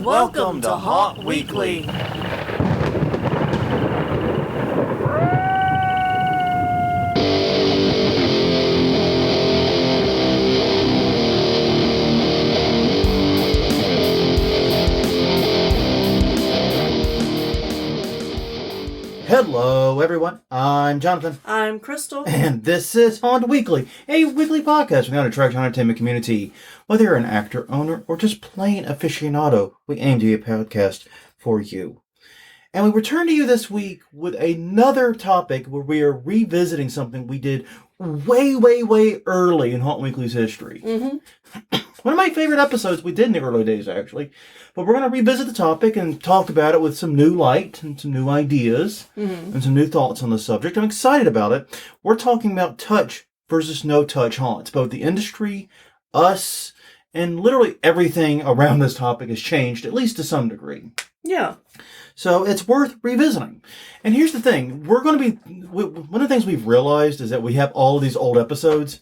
Welcome to Haunt Weekly. Hello, everyone. I'm Jonathan. I'm Crystal. And this is Haunt Weekly, a weekly podcast from the Untitled entertainment community. Whether you're an actor, owner, or just plain aficionado, we aim to be a podcast for you. And we return to you this week with another topic where we are revisiting something we did way early in Haunt Weekly's history. Mm-hmm. One of my favorite episodes we did in the early days, actually. But we're going to revisit the topic and talk about it with some new light and some new ideas and some new thoughts on the subject. I'm excited about it. We're talking about touch versus no touch haunts. Both the industry, us, and literally everything around this topic has changed, at least to some degree. Yeah. So it's worth revisiting. And here's the thing. One of the things we've realized is that we have all of these old episodes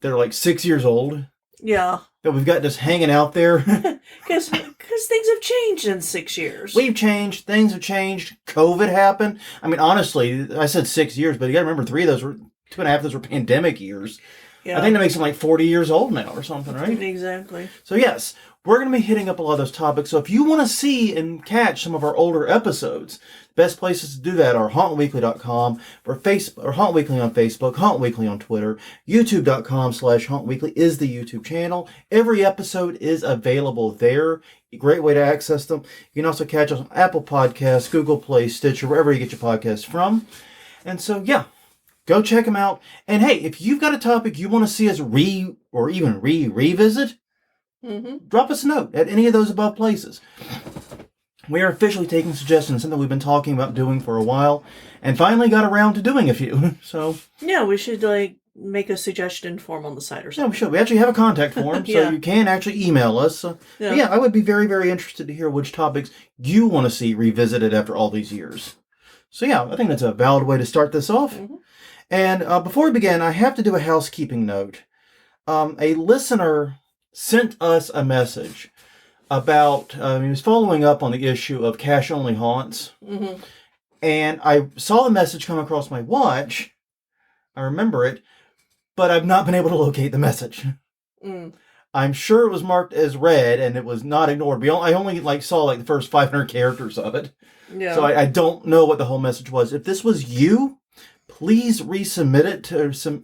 that are like 6 years old. Yeah. That we've got just hanging out there. Because things have changed in 6 years. We've changed. Things have changed. COVID happened. I mean, honestly, I said 6 years, but you got to remember 2.5 of those were pandemic years. Yeah. I think that makes them like 40 years old now or something, right? Exactly. So yes, we're going to be hitting up a lot of those topics. So if you want to see and catch some of our older episodes, the best places to do that are hauntweekly.com or Haunt Weekly on Facebook, Haunt Weekly on Twitter, youtube.com/hauntweekly is the YouTube channel. Every episode is available there. A great way to access them. You can also catch us on Apple Podcasts, Google Play, Stitcher, wherever you get your podcasts from. And so, yeah. Go check them out. And hey, if you've got a topic you want to see us revisit, drop us a note at any of those above places. We are officially taking suggestions, something we've been talking about doing for a while, and finally got around to doing a few. So yeah, we should make a suggestion form on the site or something. Yeah, we should. We actually have a contact form, so Yeah. you can actually email us. Yeah, I would be very interested to hear which topics you want to see revisited after all these years. So yeah, I think that's a valid way to start this off. And before we begin, I have to do a housekeeping note. A listener sent us a message about, he was following up on the issue of cash-only haunts. And I saw the message come across my watch. I remember it, but I've not been able to locate the message. I'm sure it was marked as read, and it was not ignored. I only saw the first 500 characters of it. Yeah. So I don't know what the whole message was. If this was you, please resubmit it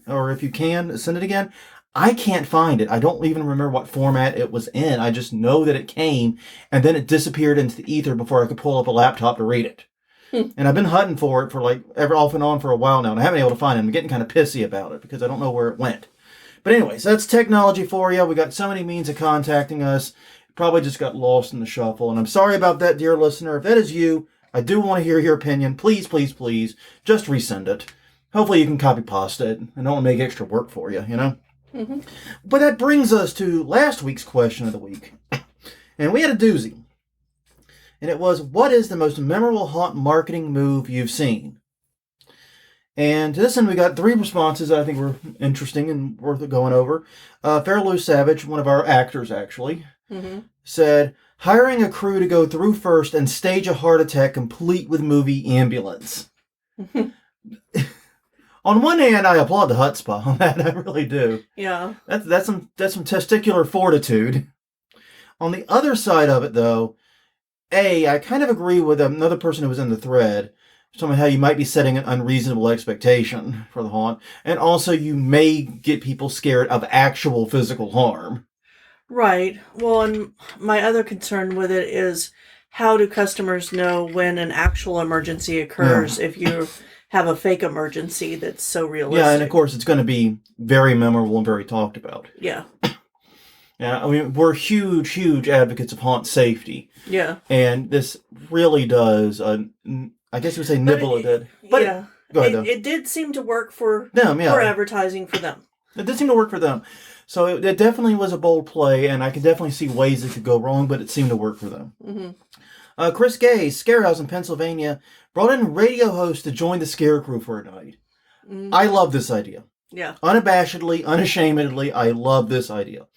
or if you can, send it again. I can't find it. I don't even remember what format it was in. I just know that it came, and then it disappeared into the ether before I could pull up a laptop to read it. And I've been hunting for it for ever off and on for a while now, and I haven't been able to find it. I'm getting kind of pissy about it because I don't know where it went. But anyways, that's technology for you. We got so many means of contacting us. Probably just got lost in the shuffle, and I'm sorry about that, dear listener. If that is you, I do want to hear your opinion. Please, just resend it. Hopefully you can copy-paste it. I don't want to make extra work for you, you know? But that brings us to last week's question of the week. And we had a doozy. And it was, what is the most memorable haunt marketing move you've seen? And to this end, we got 3 responses that I think were interesting and worth going over. Fairlou Savage, one of our actors actually, said, hiring a crew to go through first and stage a heart attack complete with movie ambulance. On one hand, I applaud the chutzpah on that. I really do. Yeah. That's some testicular fortitude. On the other side of it, though, I kind of agree with another person who was in the thread. Somehow you might be setting an unreasonable expectation for the haunt. And also you may get people scared of actual physical harm. Right. Well, and my other concern with it is, how do customers know when an actual emergency occurs if you have a fake emergency that's so realistic? Yeah, and of course it's going to be very memorable and very talked about. Yeah. Yeah, I mean, we're huge advocates of haunt safety. Yeah. And this really does, I guess you would say nibble at it. But yeah. Go ahead, though. It did seem to work for them, yeah. For advertising for them. It did seem to work for them. So it definitely was a bold play, and I can definitely see ways it could go wrong, but it seemed to work for them. Chris Gay, Scarehouse in Pennsylvania, brought in a radio host to join the scare crew for a night. I love this idea. Yeah. Unashamedly, I love this idea.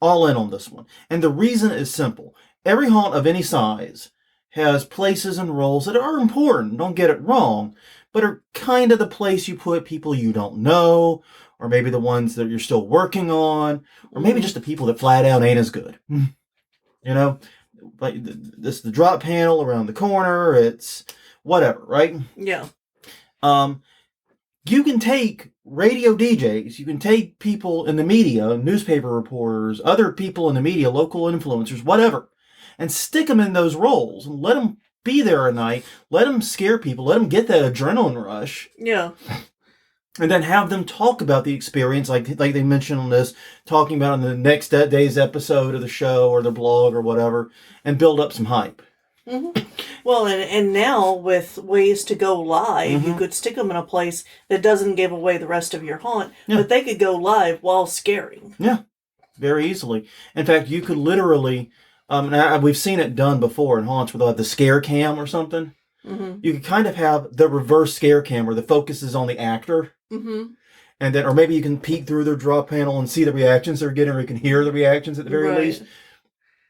All in on this one. And the reason is simple. every haunt of any size has places and roles that are important, don't get it wrong, but are kind of the place you put people you don't know, or maybe the ones that you're still working on, or maybe just the people that flat out ain't as good. Like this, the drop panel around the corner, it's whatever, right? Yeah. You can take radio DJs, you can take people in the media, newspaper reporters, other people in the media, local influencers, whatever, and stick them in those roles and let them be there at night, let them scare people, let them get that adrenaline rush. Yeah. And then have them talk about the experience, like they mentioned on this, talking about in the next day's episode of the show or the blog or whatever, and build up some hype. Mm-hmm. Well, and now with ways to go live, you could stick them in a place that doesn't give away the rest of your haunt, but they could go live while scaring. Yeah, very easily. In fact, you could literally, we've seen it done before in haunts where they'll have the scare cam or something. Mm-hmm. You could kind of have the reverse scare cam where the focus is on the actor. Mm-hmm. And then, or maybe you can peek through their draw panel and see the reactions they're getting, or you can hear the reactions at the very least.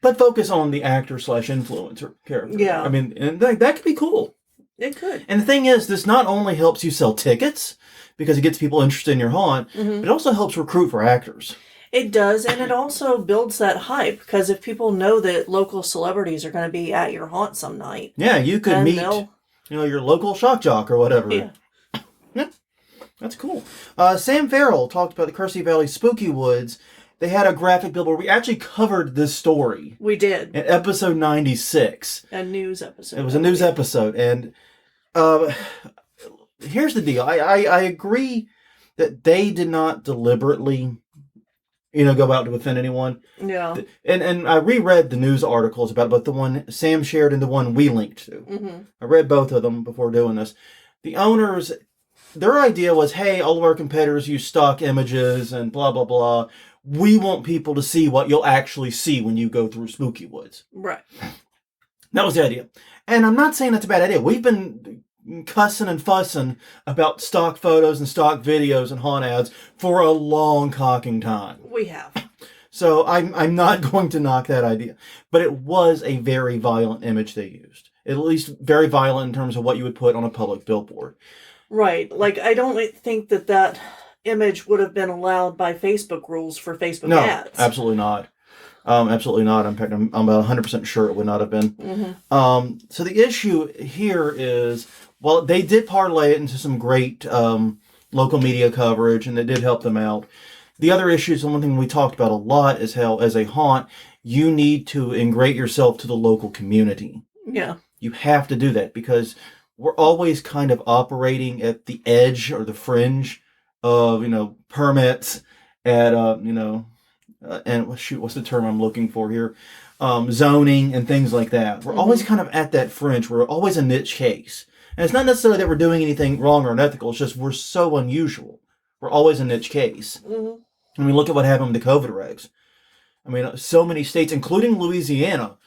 But focus on the actor/influencer character. Yeah. I mean, and that could be cool. It could. And the thing is, this not only helps you sell tickets, because it gets people interested in your haunt, but it also helps recruit for actors. It does, and it also builds that hype, because if people know that local celebrities are going to be at your haunt some night. Yeah, you could meet, your local shock jock or whatever. Yeah. Yeah, that's cool. Sam Farrell talked about the Kersey Valley Spooky Woods. They had a graphic billboard. We actually covered this story. We did. In episode 96. A news episode. It was a news episode. And here's the deal. I agree that they did not deliberately, go out to offend anyone. Yeah. And I reread the news articles about both the one Sam shared and the one we linked to. Mm-hmm. I read both of them before doing this. The owners, their idea was, hey, all of our competitors use stock images and blah, blah, blah. We want people to see what you'll actually see when you go through Spooky Woods. Right. That was the idea. And I'm not saying that's a bad idea. We've been cussing and fussing about stock photos and stock videos and haunt ads for a long cocking time. We have. So I'm not going to knock that idea. But it was a very violent image they used. At least very violent in terms of what you would put on a public billboard. Right. Like, I don't think that image would have been allowed by Facebook rules for Facebook ads. No, absolutely not. Absolutely not. In fact, I'm about 100% sure it would not have been. Mm-hmm. So the issue here is, well, they did parlay it into some great local media coverage, and it did help them out. The other issues, and one thing we talked about a lot, is how, as a haunt, you need to ingrate yourself to the local community. Yeah. You have to do that because we're always kind of operating at the edge or the fringe of, permits at, and what's the term I'm looking for here? Zoning and things like that. We're always kind of at that fringe. We're always a niche case. And it's not necessarily that we're doing anything wrong or unethical. It's just we're so unusual. We're always a niche case. Mm-hmm. I mean, look at what happened with the COVID regs. I mean, so many states, including Louisiana,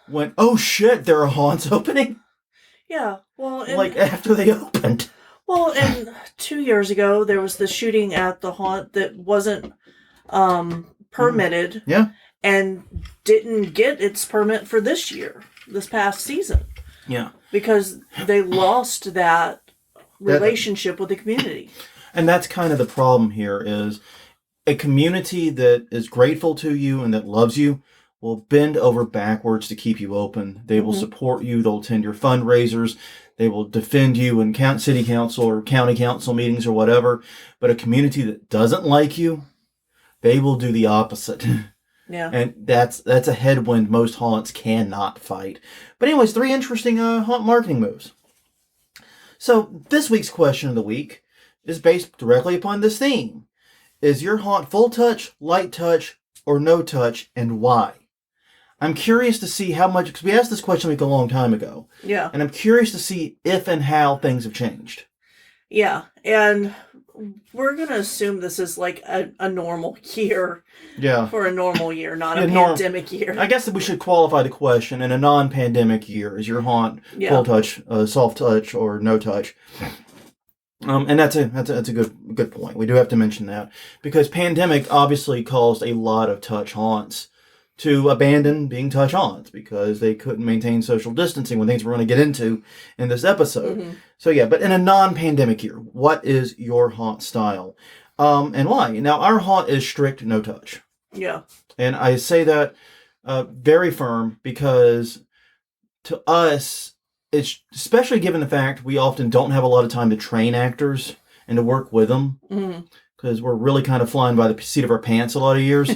went, oh shit, there are haunts opening? Yeah. Well, after they opened. Well, and 2 years ago, there was the shooting at the haunt that wasn't permitted. Mm-hmm. Yeah. And didn't get its permit for this past season. Yeah. Because they lost that relationship with the community. And that's kind of the problem here is a community that is grateful to you and that loves you will bend over backwards to keep you open. They will support you. They'll attend your fundraisers. They will defend you in city council or county council meetings or whatever. But a community that doesn't like you, they will do the opposite. Yeah. And that's a headwind most haunts cannot fight. But anyways, 3 interesting haunt marketing moves. So this week's question of the week is based directly upon this theme. Is your haunt full touch, light touch, or no touch, and why? I'm curious to see how much, because we asked this question a long time ago. Yeah. And I'm curious to see if and how things have changed. Yeah. And we're going to assume this is like a normal year. Yeah. For a normal year, not a pandemic year. I guess that we should qualify the question. In a non-pandemic year, is your haunt full touch, soft touch, or no touch? And that's a good point. We do have to mention that because pandemic obviously caused a lot of touch haunts to abandon being touch haunts because they couldn't maintain social distancing when things we're going to get into in this episode. Mm-hmm. So yeah, but in a non-pandemic year, what is your haunt style? And why? Now, our haunt is strict no touch. Yeah. And I say that very firm because to us, it's especially given the fact we often don't have a lot of time to train actors and to work with them because we're really kind of flying by the seat of our pants a lot of years.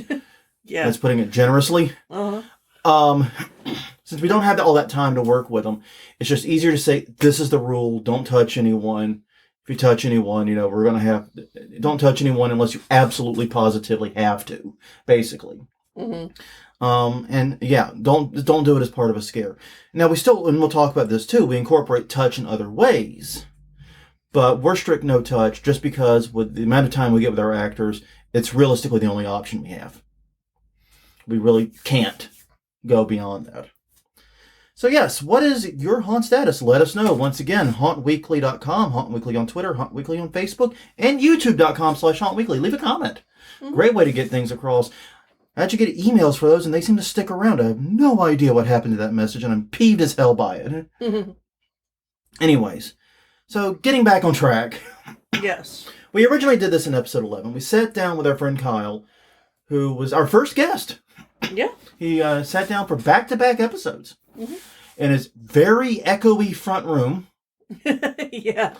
Yeah. That's putting it generously. Since we don't have all that time to work with them, it's just easier to say, this is the rule. Don't touch anyone. If you touch anyone, we're going to don't touch anyone unless you absolutely positively have to, basically. And yeah, don't do it as part of a scare. Now and we'll talk about this too, we incorporate touch in other ways, but we're strict no touch just because with the amount of time we get with our actors, it's realistically the only option we have. We really can't go beyond that. So yes, what is your haunt status? Let us know. Once again, hauntweekly.com, Haunt Weekly on Twitter, Haunt Weekly on Facebook, and youtube.com/hauntweekly. Leave a comment. Great way to get things across. I actually get emails for those, and they seem to stick around. I have no idea what happened to that message, and I'm peeved as hell by it. Anyways, so getting back on track. Yes. We originally did this in episode 11. We sat down with our friend Kyle, who was our first guest. Yeah. He sat down for back-to-back episodes in his very echoey front room. Yeah.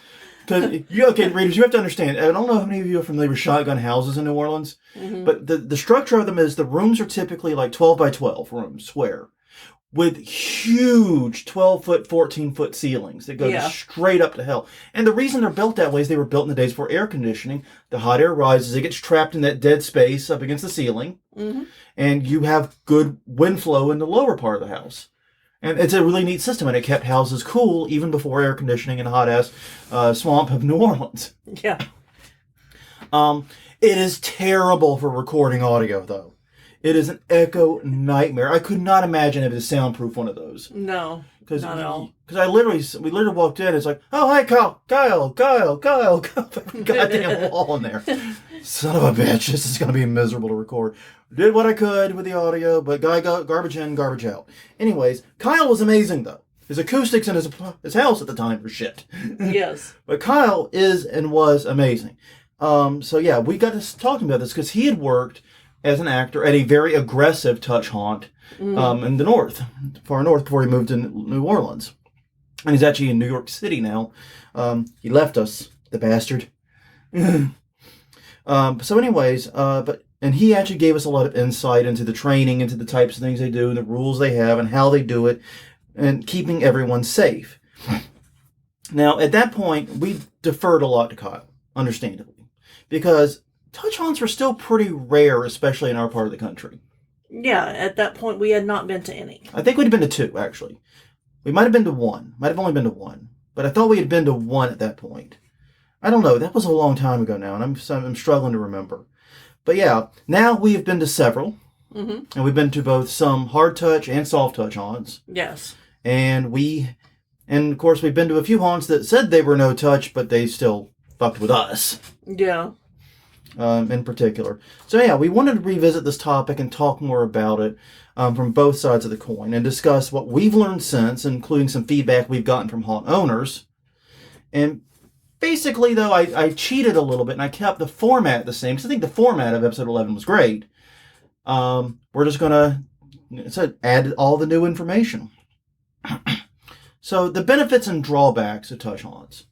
Okay, readers, you have to understand. I don't know how many of you are familiar with shotgun houses in New Orleans, but the structure of them is the rooms are typically like 12 by 12 rooms, square, with huge 12-foot, 14-foot ceilings that go straight up to hell. And the reason they're built that way is they were built in the days before air conditioning. The hot air rises, it gets trapped in that dead space up against the ceiling, and you have good wind flow in the lower part of the house. And it's a really neat system, and it kept houses cool even before air conditioning in the hot-ass swamp of New Orleans. Yeah. It is terrible for recording audio, though. It is an echo nightmare. I could not imagine having to soundproof one of those. No, not at all. Because we literally walked in, it's like, oh, hi, Kyle, goddamn wall in there. Son of a bitch, this is going to be miserable to record. Did what I could with the audio, but guy got garbage in, garbage out. Anyways, Kyle was amazing, though. His acoustics in his house at the time were shit. Yes. But Kyle is and was amazing. So yeah, we got to talking about this because he had worked as an actor at a very aggressive touch haunt in the far north, before he moved to New Orleans. And he's actually in New York City now. He left us, the bastard. So anyways, and he actually gave us a lot of insight into the training, into the types of things they do, and the rules they have, and how they do it, and keeping everyone safe. Now, at that point, we deferred a lot to Kyle, understandably, because touch haunts were still pretty rare, especially in our part of the country. Yeah, at that point, we had not been to any. I think we'd have been to 2, actually. We might have been to 1. Might have only been to 1. But I thought we had been to 1 at that point. I don't know. That was a long time ago now, and I'm struggling to remember. But yeah, now we've been to several. And we've been to both some hard touch and soft touch haunts. Yes. And of course, we've been to a few haunts that said they were no touch, but they still fucked with us. Yeah. In particular. So yeah, we wanted to revisit this topic and talk more about it from both sides of the coin and discuss what we've learned since, including some feedback we've gotten from haunt owners. And basically, though, I cheated a little bit and I kept the format the same because I think the format of episode 11 was great. We're just going to add all the new information. So the benefits and drawbacks of touch haunts.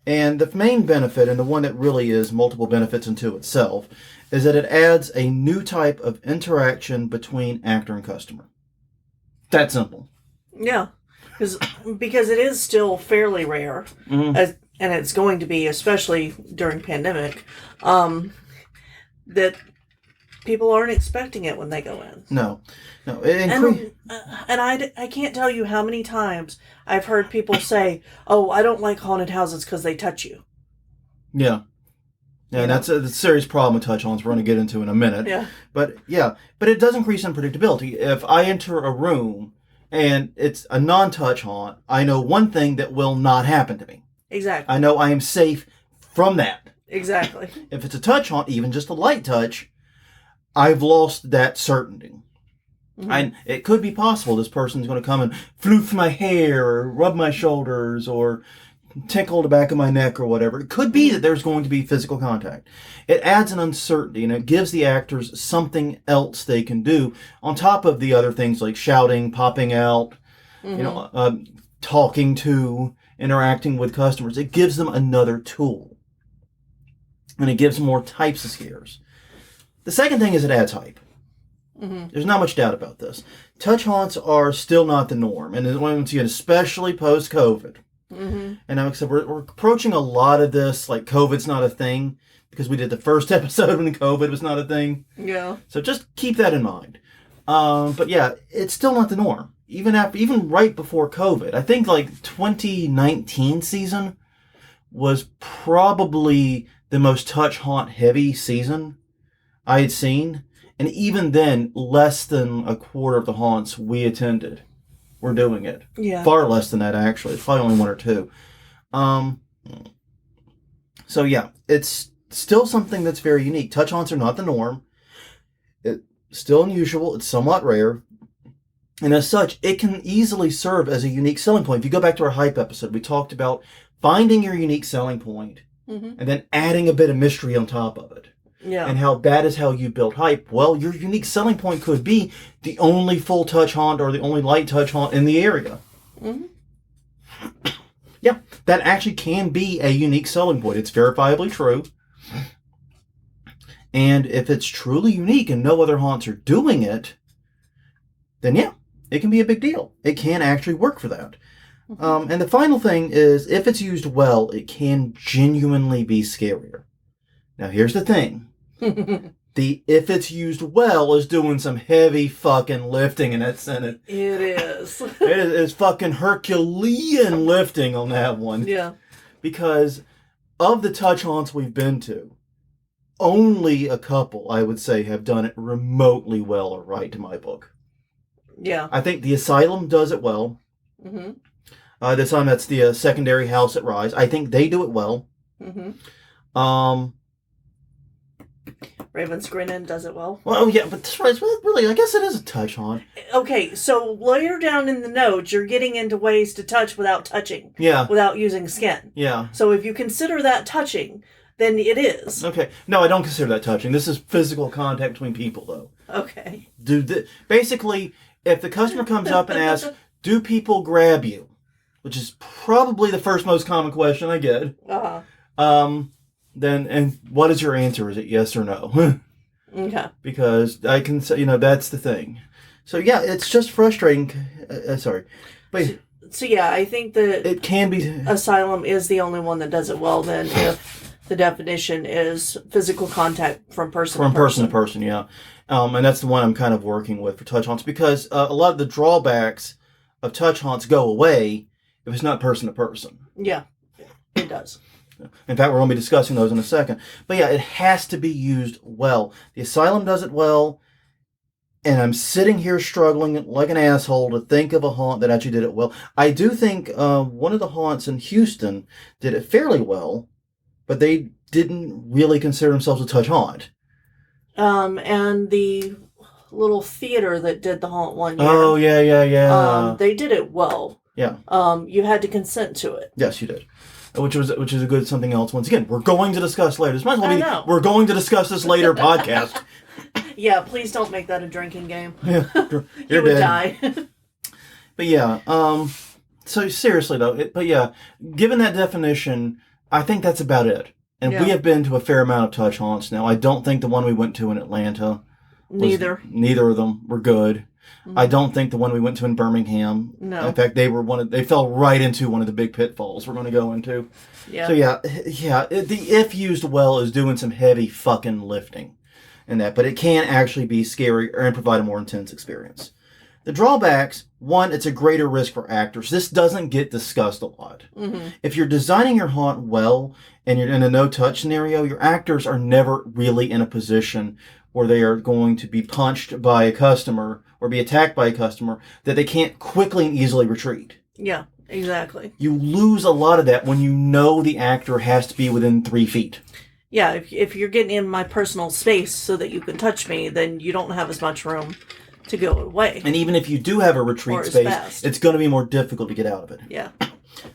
And the main benefit, and the one that really is multiple benefits into itself, is that it adds a new type of interaction between actor and customer. That simple. Yeah, because it is still fairly rare, and it's going to be, especially during pandemic, that people aren't expecting it when they go in. No. And I can't tell you how many times I've heard people say, "Oh, I don't like haunted houses because they touch you." Yeah. Yeah, and that's a serious problem with touch haunts we're going to get into in a minute. Yeah. But it does increase unpredictability. If I enter a room and it's a non-touch haunt, I know one thing that will not happen to me. Exactly. I know I am safe from that. Exactly. If it's a touch haunt, even just a light touch, I've lost that certainty. And it could be possible this person's going to come and floof my hair or rub my shoulders or tickle the back of my neck or whatever. It could be that there's going to be physical contact. It adds an uncertainty, and it gives the actors something else they can do on top of the other things like shouting, popping out, talking to, interacting with customers. It gives them another tool. And it gives them more types of scares. The second thing is it adds hype. There's not much doubt about this. Touch haunts are still not the norm, and once again, especially post-COVID. And like I said, we're approaching a lot of this like COVID's not a thing because we did the first episode when COVID was not a thing. Yeah. So just keep that in mind. But yeah, it's still not the norm. Even right before COVID, I think like 2019 season was probably the most touch haunt heavy season I had seen. And even then, less than a quarter of the haunts we attended were doing it. Yeah. Far less than that, actually. It's probably only one or two. So, yeah, it's still something that's very unique. Touch haunts are not the norm. It's still unusual. It's somewhat rare. And as such, it can easily serve as a unique selling point. If you go back to our hype episode, we talked about finding your unique selling point and then adding a bit of mystery on top of it. Yeah. And how that is how you build hype. Well, your unique selling point could be the only full touch haunt or the only light touch haunt in the area. Yeah, that actually can be a unique selling point. It's verifiably true. And if it's truly unique and no other haunts are doing it, then yeah, it can be a big deal. It can actually work for that. And the final thing is, if it's used well, it can genuinely be scarier. Now, here's the thing. If it's used well is doing some heavy fucking lifting in that sentence. It is. It is fucking Herculean lifting on that one. Yeah. Because of the touch haunts we've been to, only a couple, I would say, have done it remotely well or right to my book. Yeah. I think the Asylum does it well. This time that's the secondary house at Rise. I think they do it well. Raven's Grinnin does it well. Well, yeah, but this Rise, really, I guess it is a touch haunt. Okay, so later down in the notes, you're getting into ways to touch without touching. Yeah. Without using skin. Yeah. So if you consider that touching, then it is. Okay. No, I don't consider that touching. This is physical contact between people, though. Okay. Basically, if the customer comes up and asks, do people grab you? Which is probably the first most common question I get. Then, and what is your answer? Is it yes or no? Okay. Because I can say, that's the thing. So, yeah, it's just frustrating. Sorry. But so, yeah, I think that it can be. Asylum is the only one that does it well, then, if the definition is physical contact from person to person. From person to person, yeah. And that's the one I'm kind of working with for touch haunts, because a lot of the drawbacks of touch haunts go away if it's not person to person. Yeah, it does. In fact, we're going to be discussing those in a second. But yeah, it has to be used well. The Asylum does it well, and I'm sitting here struggling like an asshole to think of a haunt that actually did it well. I do think one of the haunts in Houston did it fairly well, but they didn't really consider themselves a touch haunt. And the little theater that did the haunt one year. Oh, yeah. They did it well. Yeah. You had to consent to it. Yes, you did. Which is a good something else. Once again, we're going to discuss later. This might as well be we're going to discuss this later podcast. Yeah, please don't make that a drinking game. Yeah, you would die. But yeah, so seriously though, given that definition, I think that's about it. And we have been to a fair amount of touch haunts now. I don't think the one we went to in Atlanta Neither of them were good. Mm-hmm. I don't think the one we went to in Birmingham. No. In fact, they fell right into one of the big pitfalls we're going to go into. Yeah. So the if used well is doing some heavy fucking lifting in that, but it can actually be scary and provide a more intense experience. The drawbacks, one, it's a greater risk for actors. This doesn't get discussed a lot. Mm-hmm. If you're designing your haunt well and you're in a no-touch scenario, your actors are never really in a position where they are going to be punched by a customer or be attacked by a customer that they can't quickly and easily retreat. Yeah, exactly. You lose a lot of that when you know the actor has to be within 3 feet. Yeah, if you're getting in my personal space so that you can touch me, then you don't have as much room to go away. And even if you do have a Or retreat as space, fast. it's going to be more difficult to get out of it. Yeah.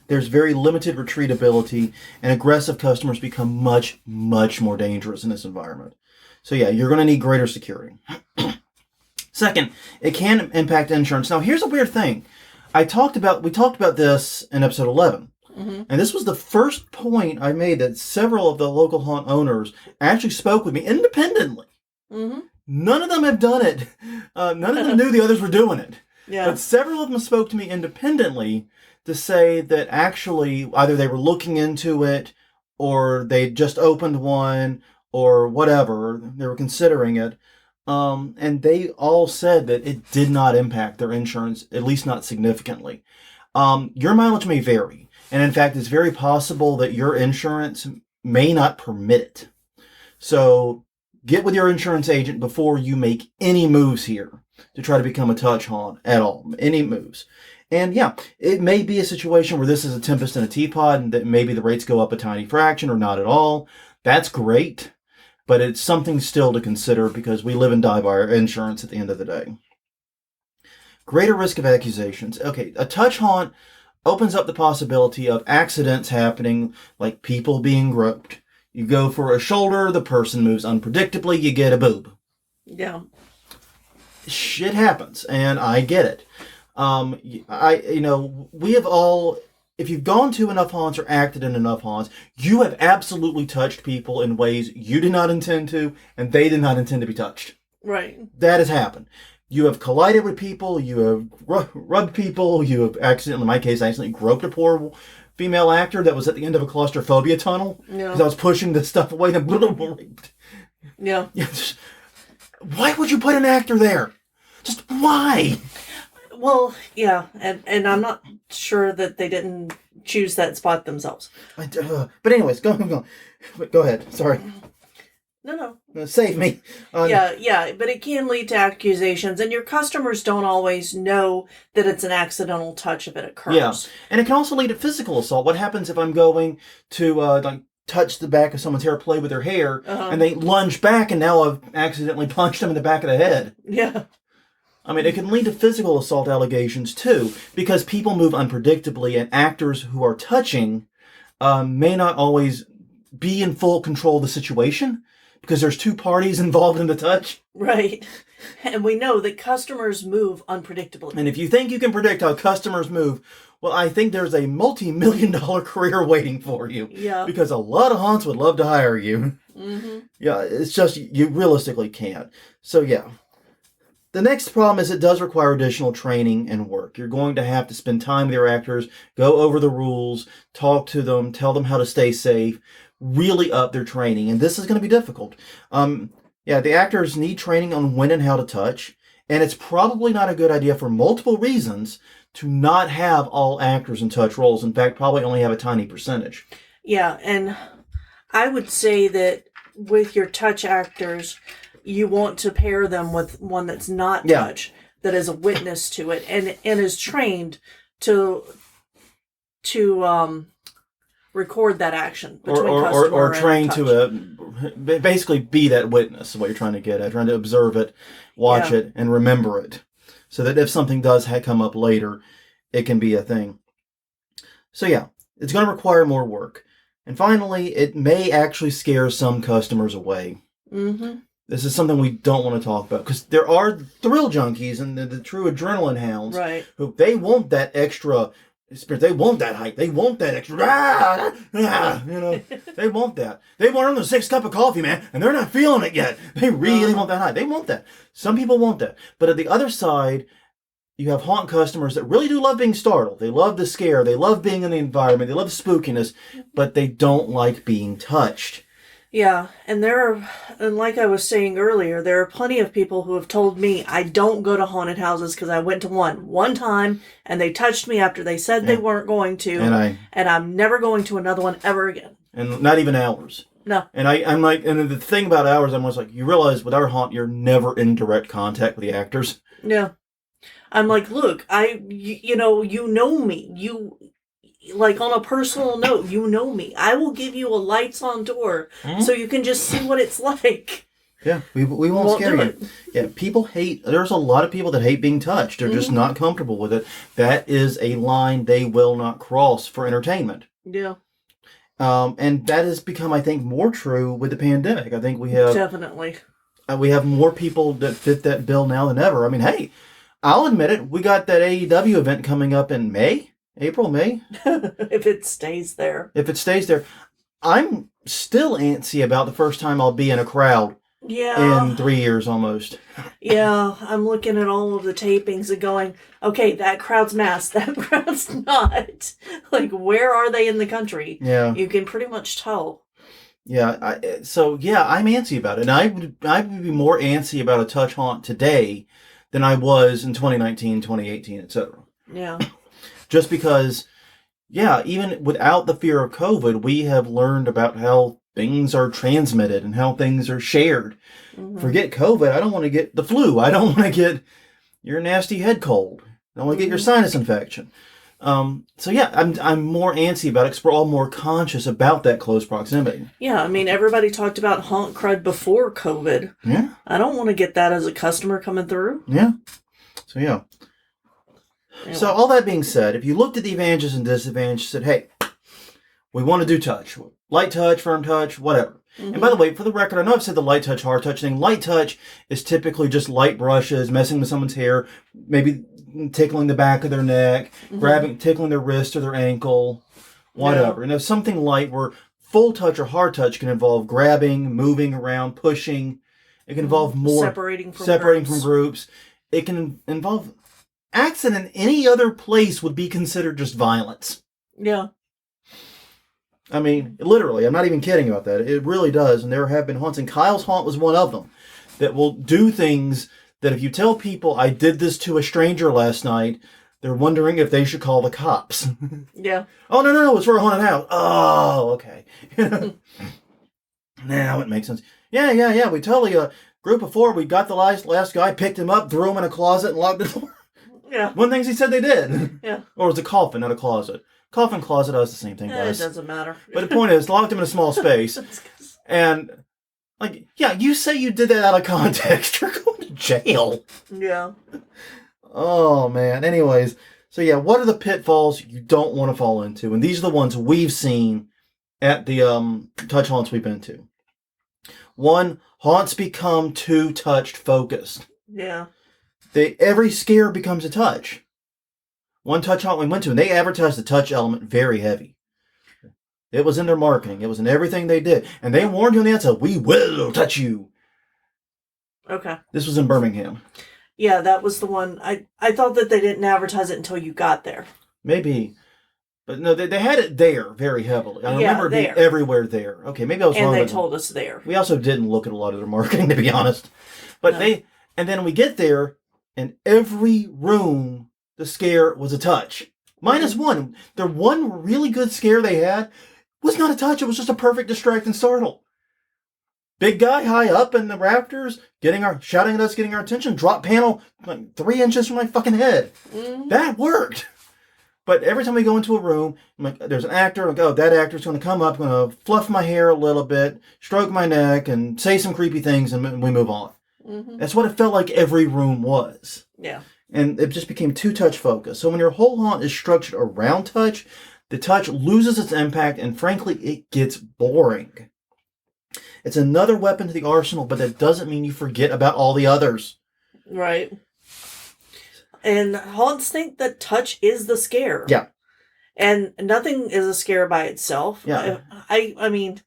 There's very limited retreat ability, and aggressive customers become much, much more dangerous in this environment. So yeah, you're going to need greater security. Second, it can impact insurance. Now, here's a weird thing. We talked about this in episode 11. Mm-hmm. And this was the first point I made that several of the local haunt owners actually spoke with me independently. Mm-hmm. None of them have done it. None of them knew the others were doing it. Yeah. But several of them spoke to me independently to say that actually either they were looking into it or they just opened one or whatever. They were considering it. And they all said that it did not impact their insurance, at least not significantly. Your mileage may vary. And in fact, it's very possible that your insurance may not permit it. So get with your insurance agent before you make any moves here to try to become a touch haunt at all. Any moves. And yeah, it may be a situation where this is a tempest in a teapot and that maybe the rates go up a tiny fraction or not at all. That's great. But it's something still to consider because we live and die by our insurance at the end of the day. Greater risk of accusations. Okay, a touch haunt opens up the possibility of accidents happening, like people being groped. You go for a shoulder, the person moves unpredictably, you get a boob. Yeah. Shit happens, and I get it. We have all, if you've gone to enough haunts or acted in enough haunts, you have absolutely touched people in ways you did not intend to, and they did not intend to be touched. Right. That has happened. You have collided with people, you have rubbed people, you have accidentally, in my case, I accidentally groped a poor female actor that was at the end of a claustrophobia tunnel. Yeah. Because I was pushing the stuff away and Yeah. Why would you put an actor there? Just why? Well, yeah, and I'm not sure that they didn't choose that spot themselves. But anyways, go ahead. Sorry. No. Save me. Yeah, but it can lead to accusations, and your customers don't always know that it's an accidental touch if it occurs. Yeah, and it can also lead to physical assault. What happens if I'm going to touch the back of someone's hair, play with their hair, and they lunge back, and now I've accidentally punched them in the back of the head? Yeah. I mean, it can lead to physical assault allegations, too, because people move unpredictably, and actors who are touching may not always be in full control of the situation, because there's two parties involved in the touch. Right. And we know that customers move unpredictably. And if you think you can predict how customers move, well, I think there's a multi-million-dollar career waiting for you. Yeah. Because a lot of haunts would love to hire you. Mm-hmm. Yeah, it's just, you realistically can't. So, yeah. The next problem is it does require additional training and work. You're going to have to spend time with your actors, go over the rules, talk to them, tell them how to stay safe, really up their training. And this is going to be difficult. The actors need training on when and how to touch. And it's probably not a good idea for multiple reasons to not have all actors in touch roles. In fact, probably only have a tiny percentage. Yeah, and I would say that with your touch actors, you want to pair them with one that's not touch, that is a witness to it and is trained to record that action between customer or trained touch. to basically be that witness. Is what you're trying to get at, trying to observe it, watch it, and remember it, so that if something does come up later, it can be a thing. So yeah, it's going to require more work, and finally, it may actually scare some customers away. Mm-hmm. This is something we don't want to talk about because there are thrill junkies and the true adrenaline hounds who they want that extra experience. They want that hype. They want that extra. They want that. They want their 6 cup of coffee, man, and they're not feeling it yet. They really want that hype. They want that. Some people want that. But at the other side, you have haunt customers that really do love being startled. They love the scare. They love being in the environment. They love the spookiness, but they don't like being touched. Yeah, and like I was saying earlier, there are plenty of people who have told me I don't go to haunted houses because I went to one time and they touched me after they said they weren't going to, and I'm never going to another one ever again. And not even hours. No. And I'm like, and the thing about hours, I'm almost like, you realize with our haunt, you're never in direct contact with the actors. Yeah. I'm like, look, you know me. Like, on a personal note, you know me. I will give you a lights-on tour so you can just see what it's like. Yeah, we won't scare do you. it. Yeah, people hate. There's a lot of people that hate being touched. They're just not comfortable with it. That is a line they will not cross for entertainment. Yeah. And that has become, I think, more true with the pandemic. I think Definitely. we have more people that fit that bill now than ever. I mean, hey, I'll admit it. We got that AEW event coming up in April, May. If it stays there. If it stays there, I'm still antsy about the first time I'll be in a crowd in 3 years almost. Yeah, I'm looking at all of the tapings and going, okay, that crowd's masked, that crowd's not. Like, where are they in the country? Yeah. You can pretty much tell. Yeah, I'm antsy about it. And I would be more antsy about a touch haunt today than I was in 2019, 2018, etc. Yeah. Just because, even without the fear of COVID, we have learned about how things are transmitted and how things are shared. Mm-hmm. Forget COVID. I don't want to get the flu. I don't want to get your nasty head cold. I don't want to get your sinus infection. I'm more antsy about it because we're all more conscious about that close proximity. Yeah, I mean, everybody talked about haunt crud before COVID. Yeah. I don't want to get that as a customer coming through. Yeah. So, yeah. Anyway. So, all that being said, if you looked at the advantages and disadvantages, said, hey, we want to do touch. Light touch, firm touch, whatever. Mm-hmm. And by the way, for the record, I know I've said the light touch, hard touch thing. Light touch is typically just light brushes, messing with someone's hair, maybe tickling the back of their neck, tickling their wrist or their ankle, whatever. And if something light where full touch or hard touch can involve grabbing, moving around, pushing. It can involve more separating from groups. It can involve acts that in any other place would be considered just violence. Yeah. I mean, literally, I'm not even kidding about that. It really does, and there have been haunts, and Kyle's haunt was one of them, that will do things that if you tell people, I did this to a stranger last night, they're wondering if they should call the cops. Yeah. Oh, no, it's for a haunted house. Oh, okay. Now it makes sense. Yeah, we totally, group of 4, we got the last guy, picked him up, threw him in a closet, and locked the door. Yeah. One of the things he said they did. Yeah. Or it was a coffin, not a closet. Coffin, closet does the same thing, guys. It doesn't matter. But the point is, locked him in a small space. And, you say you did that out of context. You're going to jail. Yeah. Oh, man. Anyways, so what are the pitfalls you don't want to fall into? And these are the ones we've seen at the touch haunts we've been to. 1, haunts become too touch focused. Yeah. Every scare becomes a touch. One touch haunt we went to, and they advertised the touch element very heavy. It was in their marketing. It was in everything they did. And they warned you on the outside, we will touch you. Okay. This was in Birmingham. Yeah, that was the one. I thought that they didn't advertise it until you got there. Maybe. But no, they had it there very heavily. I remember it being everywhere there. Okay, maybe I was wrong. And they told us there. We also didn't look at a lot of their marketing, to be honest. But and then we get there, and every room, the scare was a touch. Minus one. Their one really good scare they had was not a touch. It was just a perfect distract and startle. Big guy high up in the rafters, shouting at us, getting our attention. Drop panel 3 inches from my fucking head. Mm-hmm. That worked. But every time we go into a room, there's an actor. That actor's going to come up, going to fluff my hair a little bit, stroke my neck, and say some creepy things, and we move on. Mm-hmm. That's what it felt like every room was. Yeah. And it just became too touch focused. So when your whole haunt is structured around touch, the touch loses its impact, and frankly, it gets boring. It's another weapon to the arsenal, but that doesn't mean you forget about all the others. Right. And haunts think that touch is the scare. Yeah. And nothing is a scare by itself. Yeah. I mean,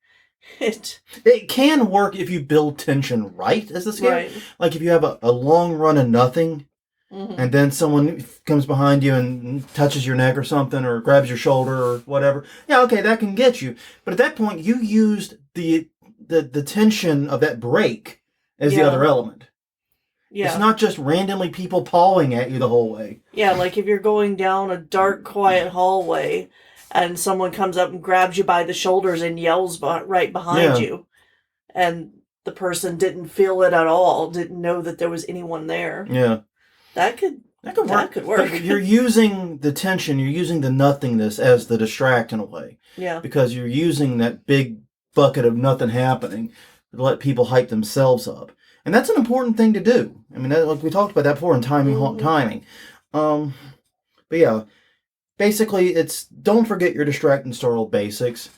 it can work if you build tension right as the scare. Right. Like if you have a long run of nothing, and then someone comes behind you and touches your neck or something, or grabs your shoulder or whatever. Yeah, okay, that can get you. But at that point, you used the tension of that break as the other element. Yeah. It's not just randomly people pawing at you the whole way. Yeah, like if you're going down a dark, quiet hallway and someone comes up and grabs you by the shoulders and yells right behind you, and the person didn't feel it at all, didn't know that there was anyone there. Yeah. That could work. That could work. But you're using the tension, you're using the nothingness as the distract in a way. Yeah. Because you're using that big bucket of nothing happening let people hype themselves up. And that's an important thing to do. I mean, like we talked about that before in timing. But yeah, basically it's don't forget your distract and startle basics.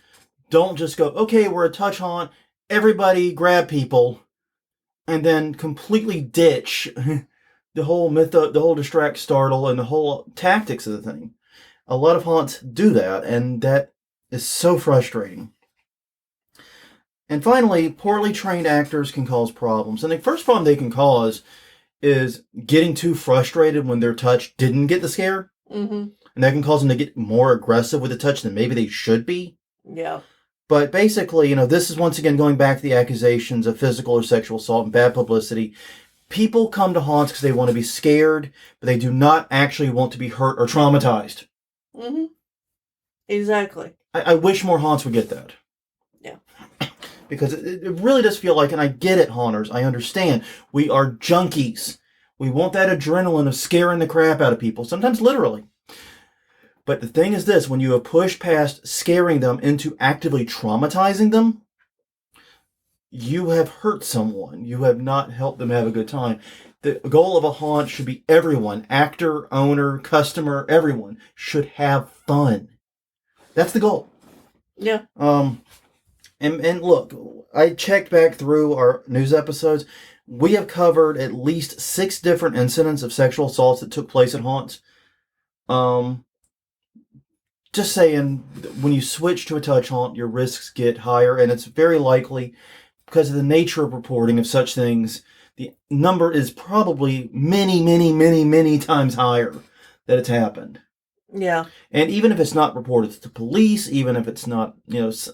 Don't just go, okay, we're a touch haunt, everybody grab people, and then completely ditch the whole the whole distract, startle, and the whole tactics of the thing. A lot of haunts do that, and that is so frustrating. And finally, poorly trained actors can cause problems. And the first problem they can cause is getting too frustrated when their touch didn't get the scare. Mm-hmm. And that can cause them to get more aggressive with the touch than maybe they should be. Yeah. But basically, this is once again going back to the accusations of physical or sexual assault and bad publicity. People come to haunts because they want to be scared, but they do not actually want to be hurt or traumatized. Mm-hmm. Exactly. I wish more haunts would get that. Yeah. Because it really does feel like, and I get it, haunters, I understand, we are junkies. We want that adrenaline of scaring the crap out of people, sometimes literally. But the thing is this, when you have pushed past scaring them into actively traumatizing them, you have hurt someone. You have not helped them have a good time. The goal of a haunt should be everyone, actor, owner, customer, everyone should have fun. That's the goal. Yeah. And look, I checked back through our news episodes. We have covered at least 6 different incidents of sexual assaults that took place at haunts. Just saying, when you switch to a touch haunt, your risks get higher, and it's very likely, because of the nature of reporting of such things, the number is probably many, many, many, many times higher that it's happened. Yeah. And even if it's not reported to the police, even if it's not,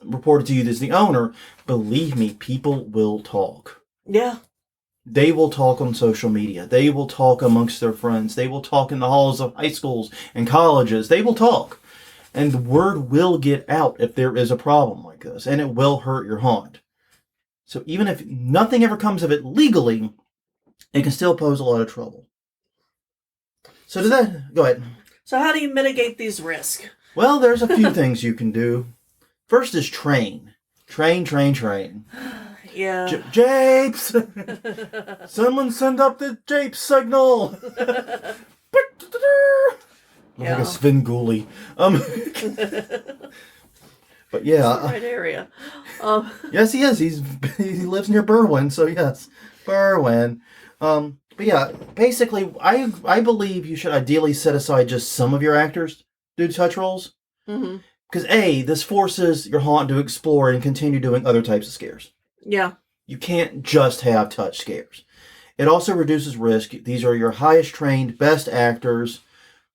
reported to you as the owner, believe me, people will talk. Yeah. They will talk on social media. They will talk amongst their friends. They will talk in the halls of high schools and colleges. They will talk. And the word will get out if there is a problem like this. And it will hurt your haunt. So even if nothing ever comes of it legally, it can still pose a lot of trouble. So go ahead. So how do you mitigate these risks? Well, there's a few things you can do. First is train. Train. Yeah. Japes! Someone send up the Japes signal! Like a Svengoolie. But yeah. That's the right area. Yes, he is. He lives near Berwyn, so yes. Berwyn. But yeah, basically, I believe you should ideally set aside just some of your actors to do touch rolls. Mm-hmm. Because this forces your haunt to explore and continue doing other types of scares. Yeah. You can't just have touch scares. It also reduces risk. These are your highest trained, best actors.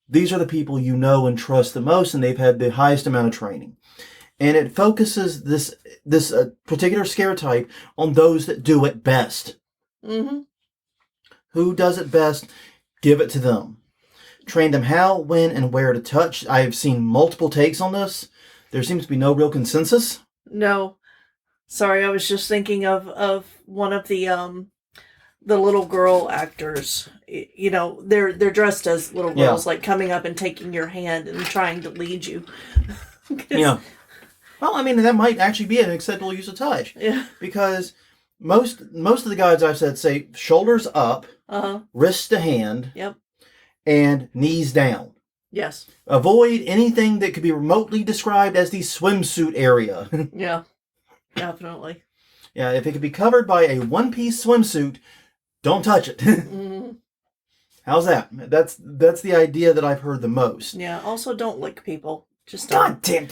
These are the people you know and trust the most, and they've had the highest amount of training. And it focuses this particular scare type on those that do it best. Mm-hmm. Who does it best? Give it to them. Train them how, when, and where to touch. I have seen multiple takes on this. There seems to be no real consensus. No. Sorry, I was just thinking of one of the little girl actors. They're dressed as little girls, like coming up and taking your hand and trying to lead you. Yeah. Well, I mean, that might actually be an acceptable use of touch. Yeah. Because most of the guides I've said say shoulders up, wrist to hand, yep, and knees down. Yes. Avoid anything that could be remotely described as the swimsuit area. Yeah, definitely. Yeah, if it could be covered by a one-piece swimsuit, don't touch it. Mm-hmm. How's that? That's the idea that I've heard the most. Yeah, also don't lick people. Just God damn.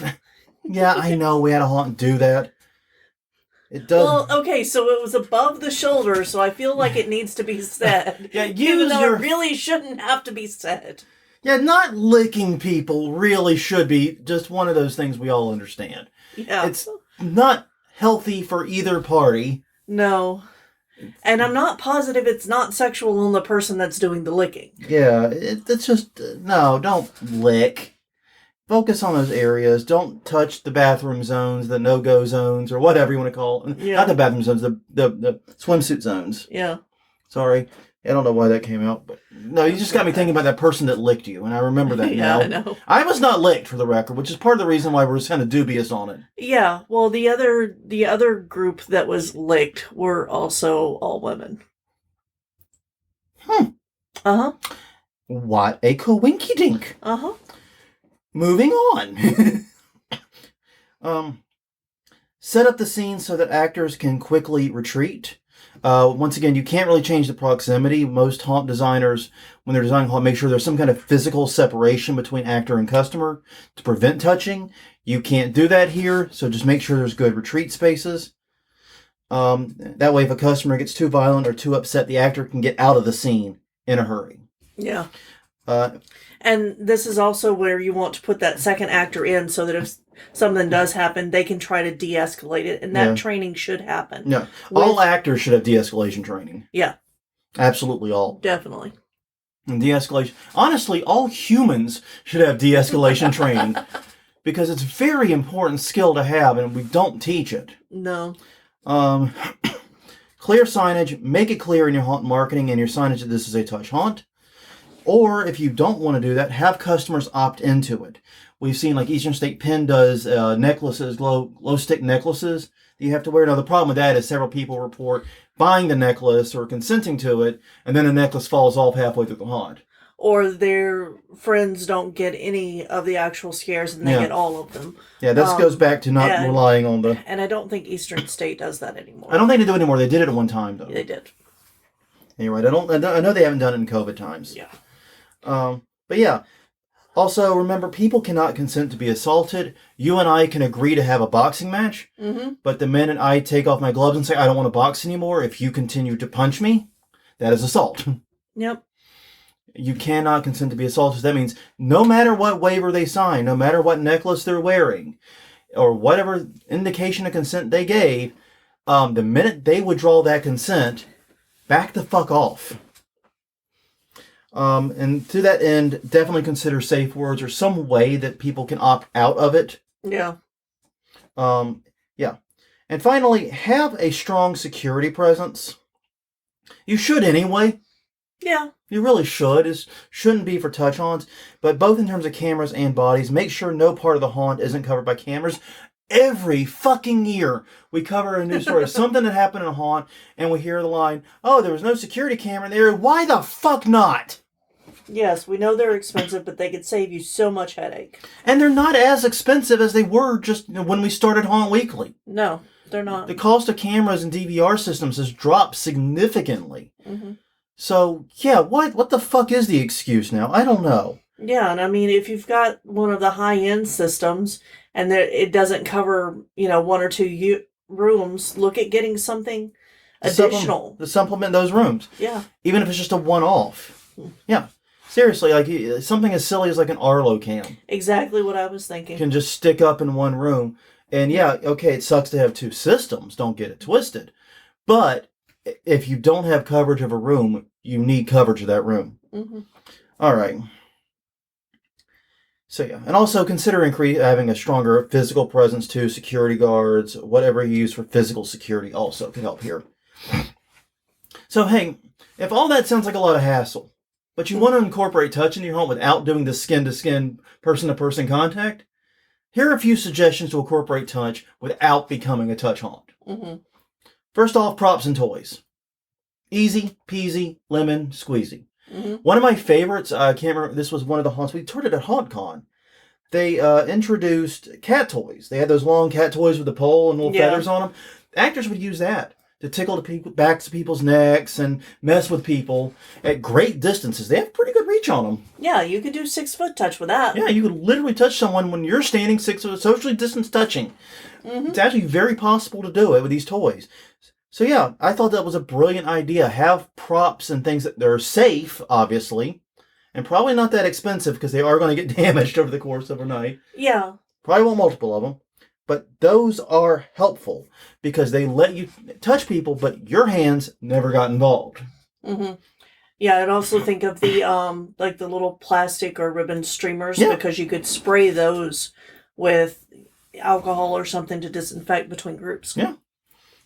Yeah, I know we had a haunt do that. It does. Well, okay, so it was above the shoulder, so I feel like it needs to be said. Yeah, even though it really shouldn't have to be said. Yeah, not licking people really should be just one of those things we all understand. Yeah. It's not healthy for either party. No. And I'm not positive it's not sexual on the person that's doing the licking. Yeah, it's just, no, don't lick. Focus on those areas. Don't touch the bathroom zones, the no-go zones, or whatever you want to call it. Yeah. Not the bathroom zones, the swimsuit zones. Yeah. Sorry. I don't know why that came out, but no, you just got me thinking about that person that licked you, and I remember that Yeah, now. I know. I was not licked, for the record, which is part of the reason why we're kind of dubious on it. Yeah, well, the other group that was licked were also all women. Uh-huh. What a coinky-dink. Uh-huh. Moving on. Set up the scene so that actors can quickly retreat. Once again, you can't really change the proximity. Most haunt designers, when they're designing haunt, make sure there's some kind of physical separation between actor and customer to prevent touching. You can't do that here, so just make sure there's good retreat spaces. That way, if a customer gets too violent or too upset, the actor can get out of the scene in a hurry. Yeah. And this is also where you want to put that second actor in so that if something does happen, they can try to de-escalate it. And that training should happen. Yeah. All actors should have de-escalation training. Yeah. Absolutely all. Definitely. And de-escalation. Honestly, all humans should have de-escalation training because it's a very important skill to have and we don't teach it. No. Clear signage. Make it clear in your haunt marketing and your signage that this is a touch haunt. Or if you don't want to do that, have customers opt into it. We've seen like Eastern State Pen does necklaces, glow stick necklaces that you have to wear. Now the problem with that is several people report buying the necklace or consenting to it, and then the necklace falls off halfway through the haunt. Or their friends don't get any of the actual scares and they get all of them. Yeah, this goes back to not relying on the... And I don't think Eastern State does that anymore. I don't think they do it anymore. They did it at one time, though. They did. Anyway, I know they haven't done it in COVID times. Yeah. But yeah. Also, remember, people cannot consent to be assaulted. You and I can agree to have a boxing match, but the minute I take off my gloves and say, I don't want to box anymore, if you continue to punch me, that is assault. Yep. You cannot consent to be assaulted. That means no matter what waiver they sign, no matter what necklace they're wearing, or whatever indication of consent they gave, the minute they withdraw that consent, back the fuck off. And to that end, definitely consider safe words or some way that people can opt out of it. Yeah. Yeah. And finally, have a strong security presence. You should anyway. Yeah. You really should. It shouldn't be for touch haunts, but both in terms of cameras and bodies, make sure no part of the haunt isn't covered by cameras. Every fucking year, we cover a news story of something that happened in a haunt, and we hear the line, oh, there was no security camera in the area. Why the fuck not? Yes, we know they're expensive, but they could save you so much headache. And they're not as expensive as they were just when we started Haunt Weekly. No, they're not. The cost of cameras and DVR systems has dropped significantly. Mm-hmm. So, yeah, what the fuck is the excuse now? I don't know. Yeah, and I mean, if you've got one of the high-end systems and it doesn't cover, one or two rooms, look at getting something additional. To supplement those rooms. Yeah. Even if it's just a one-off. Yeah. Seriously, like something as silly as like an Arlo cam. Exactly what I was thinking. Can just stick up in one room. And yeah, okay, it sucks to have two systems. Don't get it twisted. But if you don't have coverage of a room, you need coverage of that room. Mm-hmm. All right. So yeah, and also consider having a stronger physical presence too. Security guards, whatever you use for physical security also can help here. So hey, if all that sounds like a lot of hassle, but you want to incorporate touch into your home without doing the skin-to-skin, person-to-person contact, here are a few suggestions to incorporate touch without becoming a touch haunt. Mm-hmm. First off, props and toys. Easy peasy, lemon squeezy. Mm-hmm. One of my favorites, I can't remember, this was one of the haunts, we toured it at HauntCon. They introduced cat toys. They had those long cat toys with the pole and little feathers on them. Actors would use that to tickle the backs of people's necks and mess with people at great distances. They have pretty good reach on them. Yeah, you could do 6-foot touch with that. Yeah, you could literally touch someone when you're standing 6 foot, socially distanced touching. Mm-hmm. It's actually very possible to do it with these toys. So yeah, I thought that was a brilliant idea. Have props and things that are safe, obviously, and probably not that expensive because they are going to get damaged over the course of a night. Yeah. Probably want multiple of them. But those are helpful because they let you touch people, but your hands never got involved. Mm-hmm. Yeah, I'd also think of the like the little plastic or ribbon streamers because you could spray those with alcohol or something to disinfect between groups. Yeah.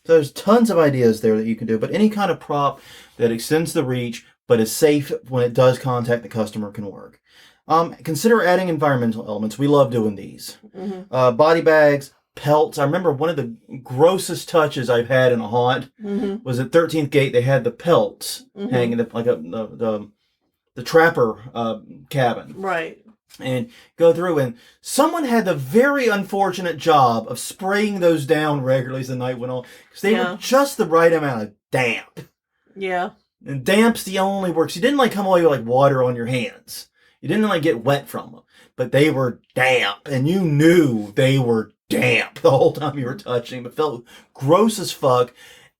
So there's tons of ideas there that you can do, but any kind of prop that extends the reach but is safe when it does contact the customer can work. Consider adding environmental elements. We love doing these. Mm-hmm. Body bags, pelts. I remember one of the grossest touches I've had in a haunt Mm-hmm. was at 13th Gate. They had the pelts Mm-hmm. hanging like the trapper cabin. Right. And go through, and someone had the very unfortunate job of spraying those down regularly as the night went on, because they were just the right amount of damp. Yeah. And damp's the only works. You didn't come away with water on your hands. You didn't get wet from them, but they were damp, and you knew they were damp the whole time you were touching them. It felt gross as fuck,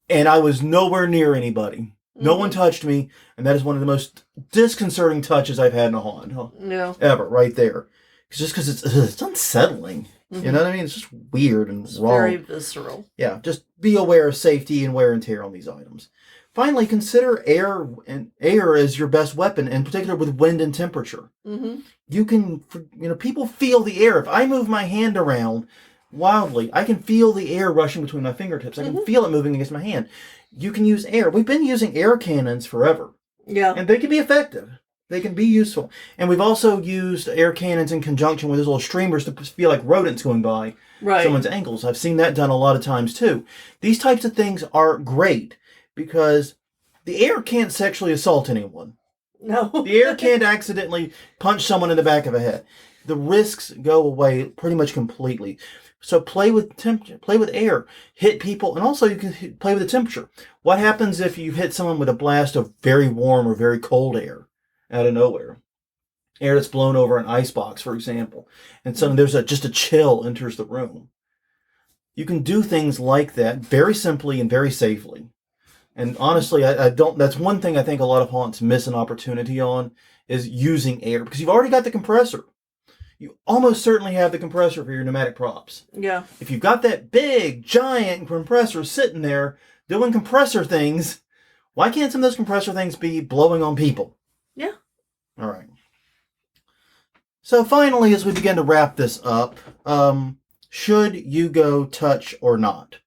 and I was nowhere near anybody. No one touched me, and that is one of the most disconcerting touches I've had in a haunt. Yeah. Ever, right there. Just because it's unsettling. Mm-hmm. You know what I mean? It's just weird and wrong. Very visceral. Yeah, just be aware of safety and wear and tear on these items. Finally, consider air as your best weapon, in particular with wind and temperature. Mm-hmm. You can, people feel the air. If I move my hand around wildly, I can feel the air rushing between my fingertips. I can feel it moving against my hand. You can use air. We've been using air cannons forever. Yeah. And they can be effective. They can be useful. And we've also used air cannons in conjunction with those little streamers to feel like rodents going by someone's ankles. I've seen that done a lot of times too. These types of things are great because the air can't sexually assault anyone. No. The air can't accidentally punch someone in the back of the head. The risks go away pretty much completely. So play with temperature, play with air, hit people, and also you can play with the temperature. What happens if you hit someone with a blast of very warm or very cold air out of nowhere? Air that's blown over an icebox, for example, and suddenly there's just a chill enters the room. You can do things like that very simply and very safely. And honestly, I don't. That's one thing I think a lot of haunts miss an opportunity on is using air, because you've already got the compressor. You almost certainly have the compressor for your pneumatic props. Yeah. If you've got that big, giant compressor sitting there doing compressor things, why can't some of those compressor things be blowing on people? Yeah. All right. So finally, as we begin to wrap this up, should you go touch or not?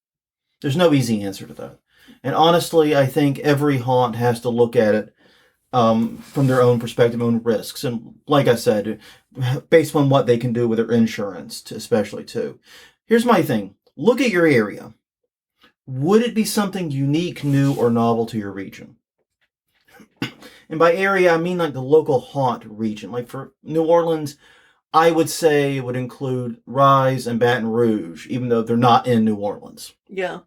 There's no easy answer to that. And honestly, I think every haunt has to look at it from their own perspective, own risks. And like I said, based on what they can do with their insurance, especially too. Here's my thing. Look at your area. Would it be something unique, new, or novel to your region? And by area, I mean the local haunt region. Like for New Orleans, I would say it would include Rise and Baton Rouge, even though they're not in New Orleans. Yeah.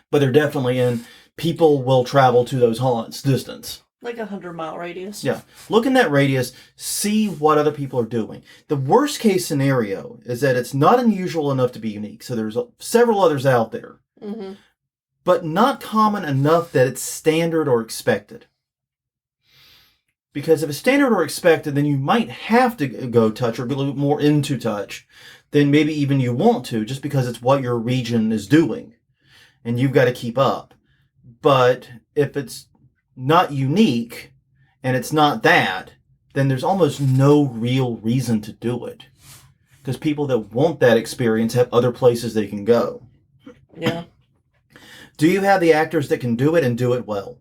But they're definitely in. People will travel to those haunts distance. Like 100-mile radius. Yeah. Look in that radius, see what other people are doing. The worst case scenario is that it's not unusual enough to be unique. So there's several others out there. Mm-hmm. But not common enough that it's standard or expected. Because if it's standard or expected, then you might have to go touch or get a little bit more into touch than maybe even you want to, just because it's what your region is doing. And you've got to keep up. But if it's not unique and it's not that, then there's almost no real reason to do it. Because people that want that experience have other places they can go. Yeah. Do you have the actors that can do it and do it well?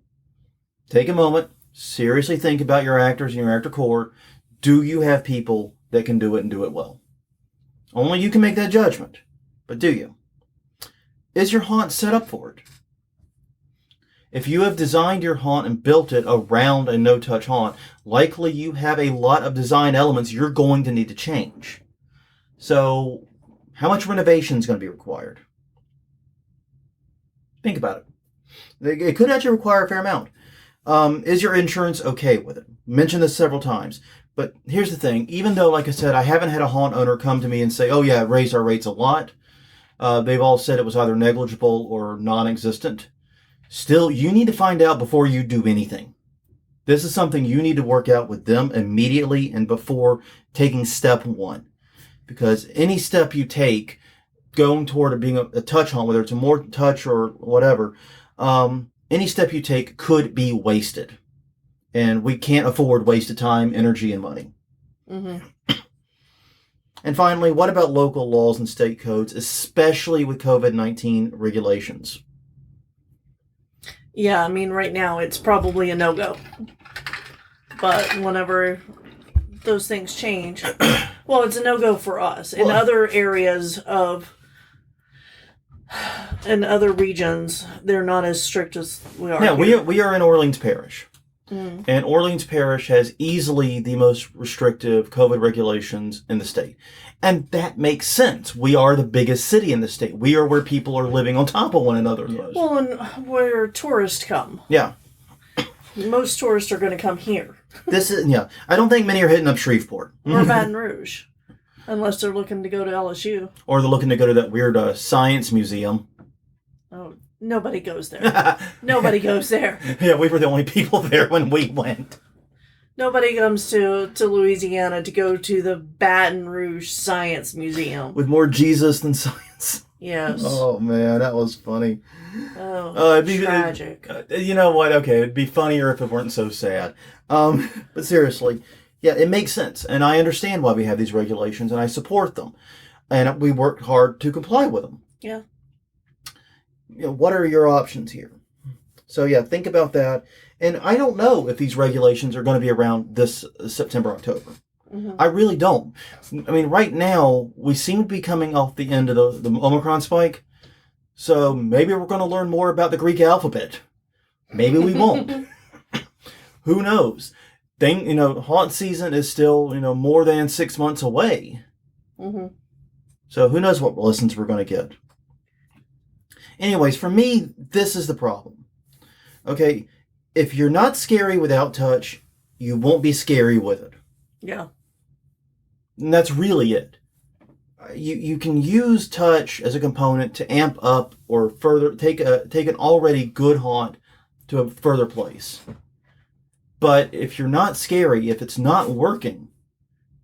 Take a moment. Seriously think about your actors and your actor corps. Do you have people that can do it and do it well? Only you can make that judgment. But do you? Is your haunt set up for it? If you have designed your haunt and built it around a no-touch haunt, likely you have a lot of design elements you're going to need to change. So, how much renovation is going to be required? Think about it. It could actually require a fair amount. Is your insurance okay with it? Mentioned this several times. But here's the thing. Even though, like I said, I haven't had a haunt owner come to me and say, oh yeah, it raised our rates a lot. They've all said it was either negligible or non-existent. Still, you need to find out before you do anything. This is something you need to work out with them immediately and before taking step one. Because any step you take going toward it being a touch haunt, whether it's a more touch or whatever, any step you take could be wasted. And we can't afford wasted time, energy, and money. Mm-hmm. And finally, what about local laws and state codes, especially with COVID-19 regulations? Yeah, I mean, right now it's probably a no-go. But whenever those things change, well, it's a no-go for us. In other areas in other regions, they're not as strict as we are. Yeah, here. we are in Orleans Parish. And Orleans Parish has easily the most restrictive COVID regulations in the state. And that makes sense. We are the biggest city in the state. We are where people are living on top of one another. Well, and where tourists come. Yeah. Most tourists are going to come here. I don't think many are hitting up Shreveport. Or Baton Rouge. Unless they're looking to go to LSU. Or they're looking to go to that weird science museum. Oh, nobody goes there. Nobody goes there. Yeah, we were the only people there when we went. Nobody comes to Louisiana to go to the Baton Rouge Science Museum. With more Jesus than science. Yes. Oh, man, that was funny. Oh, it'd be tragic. You know what? Okay, it'd be funnier if it weren't so sad. But seriously, yeah, it makes sense. And I understand why we have these regulations, and I support them. And we worked hard to comply with them. Yeah. You know, what are your options here? So, yeah, think about that. And I don't know if these regulations are going to be around this September, October. Mm-hmm. I really don't. I mean, right now, we seem to be coming off the end of the Omicron spike. So maybe we're going to learn more about the Greek alphabet. Maybe we won't. Who knows? Haunt season is still, more than 6 months away. Mm-hmm. So who knows what lessons we're going to get. Anyways, for me, this is the problem. Okay, if you're not scary without touch, you won't be scary with it. Yeah. And that's really it. You can use touch as a component to amp up or further take an already good haunt to a further place. But if you're not scary, if it's not working,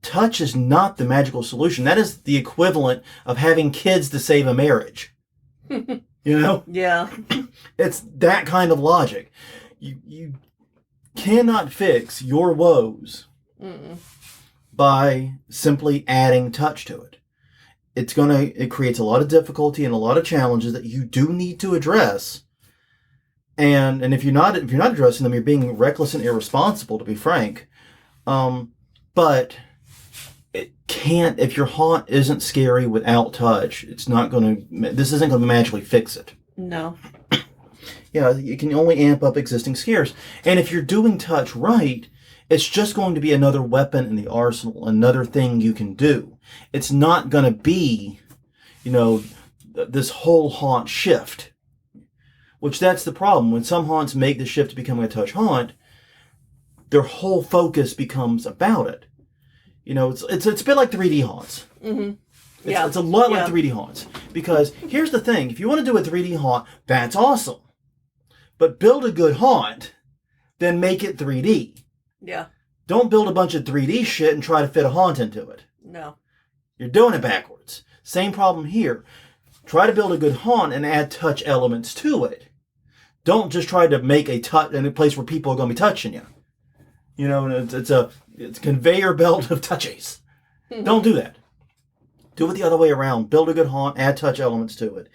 touch is not the magical solution. That is the equivalent of having kids to save a marriage. Yeah. It's that kind of logic. You cannot fix your woes by simply adding touch to it. It creates a lot of difficulty and a lot of challenges that you do need to address. And if you're not addressing them, you're being reckless and irresponsible, to be frank. But it can't. If your haunt isn't scary without touch, this isn't going to magically fix it. No. Yeah, you can only amp up existing scares. And if you're doing touch right, it's just going to be another weapon in the arsenal, another thing you can do. It's not going to be, this whole haunt shift. Which that's the problem. When some haunts make the shift to becoming a touch haunt, their whole focus becomes about it. It's a bit like 3D haunts. Mm-hmm. It's a lot like 3D haunts. Because here's the thing. If you want to do a 3D haunt, that's awesome. But build a good haunt, then make it 3D. Yeah. Don't build a bunch of 3D shit and try to fit a haunt into it. No. You're doing it backwards. Same problem here. Try to build a good haunt and add touch elements to it. Don't just try to make a place where people are going to be touching you. It's a conveyor belt of touchies. Don't do that. Do it the other way around. Build a good haunt, add touch elements to it.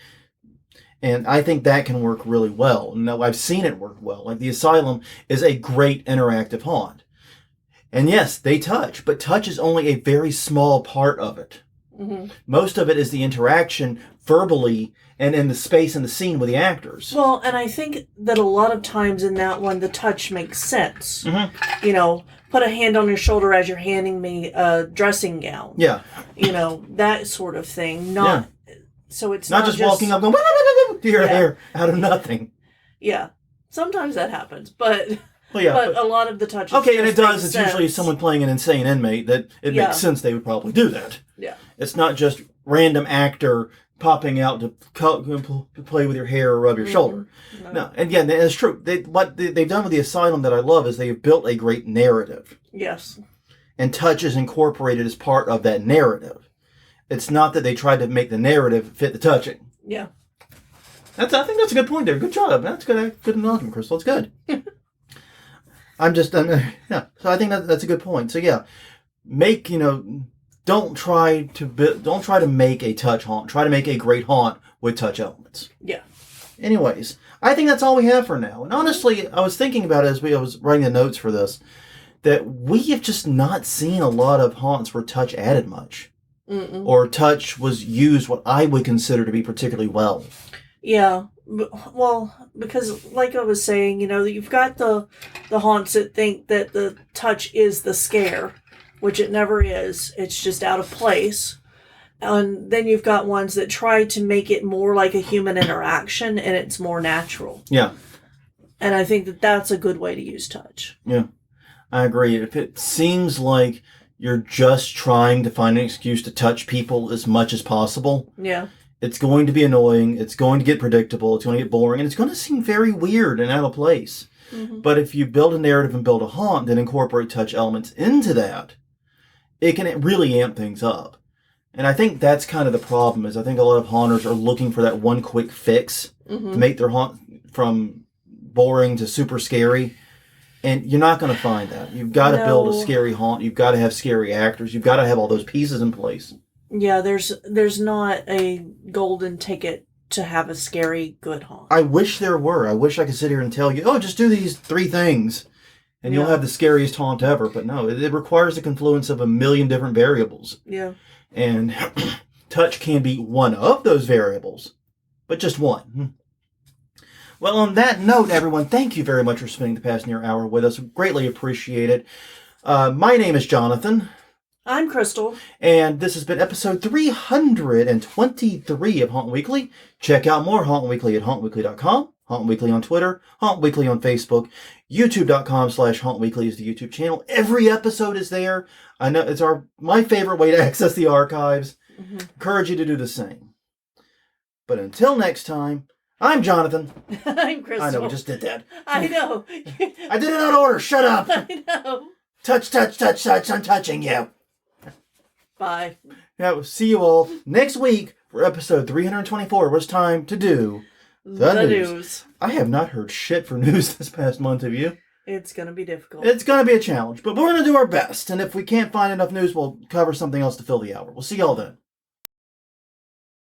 And I think that can work really well. Now, I've seen it work well. Like the Asylum is a great interactive haunt. And yes, they touch, but touch is only a very small part of it. Mm-hmm. Most of it is the interaction verbally and in the space and the scene with the actors. Well, and I think that a lot of times in that one, the touch makes sense. Mm-hmm. Put a hand on your shoulder as you're handing me a dressing gown. Yeah. That sort of thing. So it's not just walking up going to your hair out of nothing. Yeah. Sometimes that happens, but... Well, yeah, but a lot of the touches. Okay, and it does. It's usually someone playing an insane inmate that it makes sense they would probably do that. Yeah. It's not just random actor popping out to play with your hair or rub your shoulder. No, and again, it's true. What they've done with the Asylum that I love is they've built a great narrative. Yes. And touch is incorporated as part of that narrative. It's not that they tried to make the narrative fit the touching. Yeah. I think that's a good point there. Good job. That's good acknowledgement, Crystal. It's good. So I think that's a good point. So yeah, don't try to make a touch haunt. Try to make a great haunt with touch elements. Yeah. Anyways, I think that's all we have for now. And honestly, I was thinking about it as I was writing the notes for this, that we have just not seen a lot of haunts where touch added much. Mm-mm. Or touch was used what I would consider to be particularly well. Yeah. Well, because like I was saying, you've got the haunts that think that the touch is the scare, which it never is. It's just out of place. And then you've got ones that try to make it more like a human interaction and it's more natural. Yeah. And I think that that's a good way to use touch. Yeah, I agree. If it seems like you're just trying to find an excuse to touch people as much as possible, yeah, it's going to be annoying, it's going to get predictable, it's going to get boring, and it's going to seem very weird and out of place. Mm-hmm. But if you build a narrative and build a haunt that incorporate touch elements into that, it can really amp things up. And I think that's kind of the problem, is I think a lot of haunters are looking for that one quick fix to make their haunt from boring to super scary. And you're not going to find that. You've got to build a scary haunt. You've got to have scary actors. You've got to have all those pieces in place. Yeah, there's not a golden ticket to have a scary good haunt. I wish there were. I wish I could sit here and tell you, oh, just do these 3 things and you'll have the scariest haunt ever. But no, it requires the confluence of a million different variables. Yeah. And touch can be one of those variables, but just one. Well, on that note, everyone, thank you very much for spending the past near hour with us. Greatly appreciate it. My name is Jonathan. I'm Crystal. And this has been episode 323 of Haunt Weekly. Check out more Haunt Weekly at hauntweekly.com, Haunt Weekly on Twitter, Haunt Weekly on Facebook, youtube.com/Haunt Weekly is the YouTube channel. Every episode is there. I know it's my favorite way to access the archives. Mm-hmm. Encourage you to do the same. But until next time, I'm Jonathan. I'm Crystal. I know, we just did that. I know. I did it out of order. Shut up. I know. Touch, touch, touch, touch. I'm touching you. Bye. Yeah, we'll see you all next week for episode 324. Where it's time to do the news. I have not heard shit for news this past month, have you? It's going to be difficult. It's going to be a challenge, but we're going to do our best. And if we can't find enough news, we'll cover something else to fill the hour. We'll see y'all then.